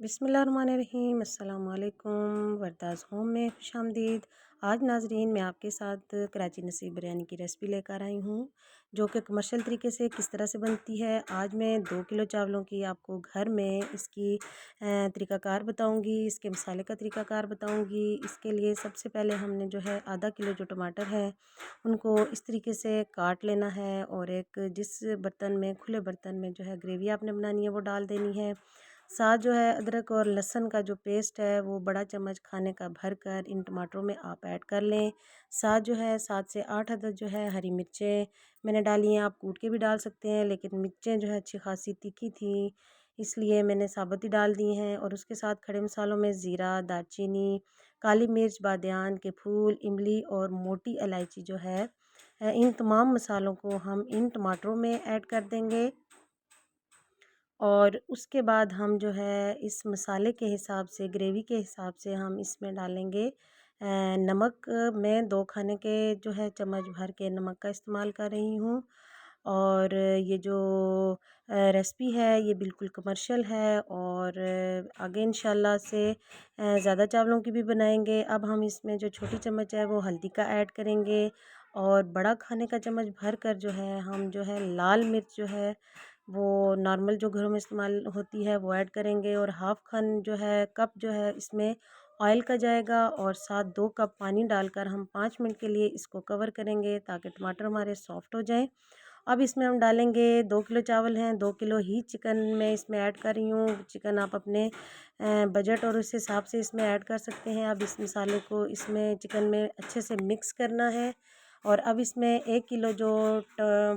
बिस्मिल्लाहिर्रहमानिर्रहीम अस्सलाम वालेकुम। वरदाज़ होम में खुशामदीद। आज नाजरीन मैं आपके साथ कराची नसीब बिरयानी की रेसिपी लेकर आई हूँ, जो कि कमर्शियल तरीके से किस तरह से बनती है। आज मैं 2 किलो चावलों की आपको घर में इसकी तरीक़ाकार बताऊँगी, इसके मसाले का तरीक़ाकार बताऊँगी। इसके लिए सबसे पहले हमने जो है आधा किलो जो टमाटर है उनको इस तरीके से काट लेना है, और एक जिस बर्तन में खुले बर्तन में जो है ग्रेवी आपने बनानी है वो डाल देनी है। साथ जो है अदरक और लहसुन का जो पेस्ट है वो बड़ा चम्मच खाने का भर कर इन टमाटरों में आप ऐड कर लें। साथ जो है 7 से 8 अदद जो है हरी मिर्चें मैंने डाली हैं, आप कूट के भी डाल सकते हैं, लेकिन मिर्चें जो है अच्छी खासी तीखी थी इसलिए मैंने साबुत ही डाल दी हैं। और उसके साथ खड़े मसालों में ज़ीरा, दालचीनी, काली मिर्च, बादियान के फूल, इमली और मोटी इलायची जो है इन तमाम मसालों को हम इन टमाटरों में ऐड कर देंगे। और उसके बाद हम जो है इस मसाले के हिसाब से, ग्रेवी के हिसाब से हम इसमें डालेंगे नमक। मैं 2 खाने के जो है चम्मच भर के नमक का इस्तेमाल कर रही हूँ। और ये जो रेसिपी है ये बिल्कुल कमर्शियल है, और आगे इंशाल्लाह से ज़्यादा चावलों की भी बनाएंगे। अब हम इसमें जो छोटी चम्मच है वो हल्दी का ऐड करेंगे, और बड़ा खाने का चम्मच भर कर जो है हम जो है लाल मिर्च जो है वो नॉर्मल जो घरों में इस्तेमाल होती है वो ऐड करेंगे। और हाफ़ खान जो है कप जो है इसमें ऑयल का जाएगा, और साथ 2 कप पानी डालकर हम 5 मिनट के लिए इसको कवर करेंगे ताकि टमाटर हमारे सॉफ़्ट हो जाएं। अब इसमें हम डालेंगे 2 किलो चावल हैं, 2 किलो ही चिकन मैं इसमें ऐड कर रही हूँ। चिकन आप अपने बजट और उस हिसाब से इसमें ऐड कर सकते हैं। अब इस मसाले को इसमें चिकन में अच्छे से मिक्स करना है। और अब इसमें 1 किलो जो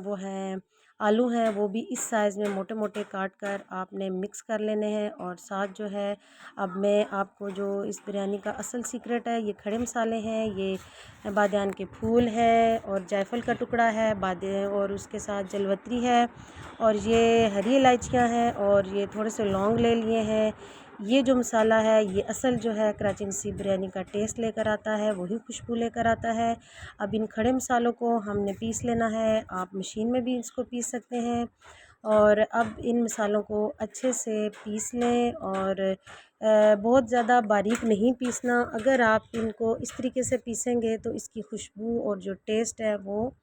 वो है आलू हैं वो भी इस साइज़ में मोटे मोटे काट कर आपने मिक्स कर लेने हैं। और साथ जो है अब मैं आपको जो इस बिरयानी का असल सीक्रेट है ये खड़े मसाले हैं, ये बादियान के फूल है और जायफल का टुकड़ा है, बादे और उसके साथ जलवत्री है, और ये हरी इलायचियाँ हैं, और ये थोड़े से लौंग ले लिए हैं। ये जो मसाला है ये असल जो है कराची नसीब बिरयानी का टेस्ट लेकर आता है, वही खुशबू लेकर आता है। अब इन खड़े मसालों को हमने पीस लेना है, आप मशीन में भी इसको पीस सकते हैं। और अब इन मसालों को अच्छे से पीस लें, और बहुत ज़्यादा बारीक नहीं पीसना। अगर आप इनको इस तरीके से पीसेंगे तो इसकी खुशबू और जो टेस्ट है वो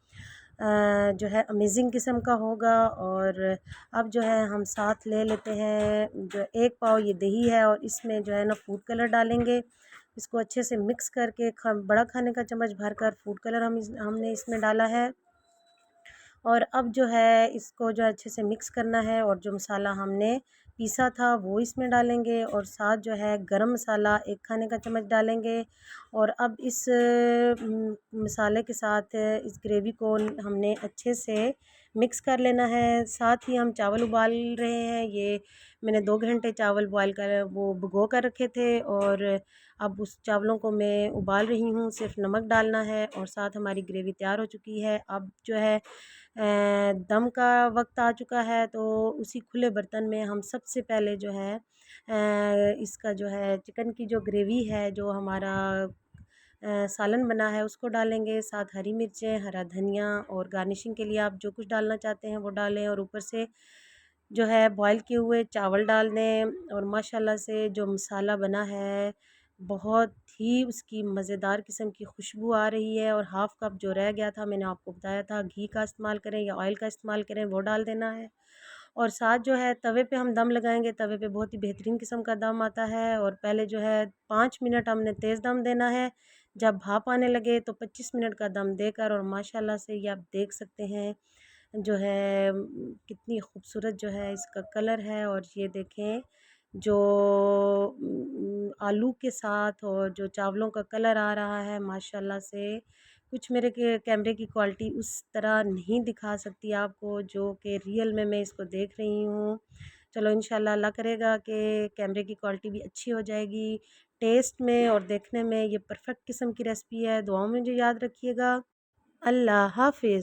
जो है अमेज़िंग किस्म का होगा। और अब जो है हम साथ ले लेते हैं जो 1 पाव ये दही है, और इसमें जो है ना फूड कलर डालेंगे। इसको अच्छे से मिक्स करके बड़ा खाने का चम्मच भरकर फूड कलर हमने इसमें डाला है। और अब जो है इसको जो अच्छे से मिक्स करना है, और जो मसाला हमने पीसा था वो इसमें डालेंगे, और साथ जो है गरम मसाला 1 खाने का चम्मच डालेंगे। और अब इस मसाले के साथ इस ग्रेवी को हमने अच्छे से मिक्स कर लेना है। साथ ही हम चावल उबाल रहे हैं, ये मैंने 2 घंटे चावल बॉयल कर वो भिगो कर रखे थे, और अब उस चावलों को मैं उबाल रही हूँ। सिर्फ नमक डालना है, और साथ हमारी ग्रेवी तैयार हो चुकी है। अब जो है दम का वक्त आ चुका है, तो उसी खुले बर्तन में हम सबसे पहले जो है इसका जो है चिकन की जो ग्रेवी है जो हमारा सालन बना है उसको डालेंगे। साथ हरी मिर्चें, हरा धनिया, और गार्निशिंग के लिए आप जो कुछ डालना चाहते हैं वो डालें, और ऊपर से जो है बॉयल किए हुए चावल डाल दें। और माशाल्लाह से जो मसाला बना है बहुत ही उसकी मज़ेदार किस्म की खुशबू आ रही है। और हाफ़ कप जो रह गया था मैंने आपको बताया था घी का इस्तेमाल करें या ऑयल का इस्तेमाल करें, वो डाल देना है। और साथ जो है तवे पे हम दम लगाएंगे, तवे पे बहुत ही बेहतरीन किस्म का दम आता है। और पहले जो है 5 मिनट हमने तेज़ दम देना है, जब भाप आने लगे तो 25 मिनट का दम देकर, और माशाल्लाह से ये आप देख सकते हैं जो है कितनी खूबसूरत जो है इसका कलर है। और ये देखें जो आलू के साथ और जो चावलों का कलर आ रहा है माशाल्लाह से, कुछ मेरे के कैमरे की क्वालिटी उस तरह नहीं दिखा सकती आपको जो कि रियल में मैं इसको देख रही हूँ। चलो इंशाल्लाह अल्लाह करेगा कि कैमरे की क्वालिटी भी अच्छी हो जाएगी। टेस्ट में और देखने में ये परफेक्ट किस्म की रेसिपी है। दुआओं में जो याद रखिएगा। अल्लाह हाफ़िज़।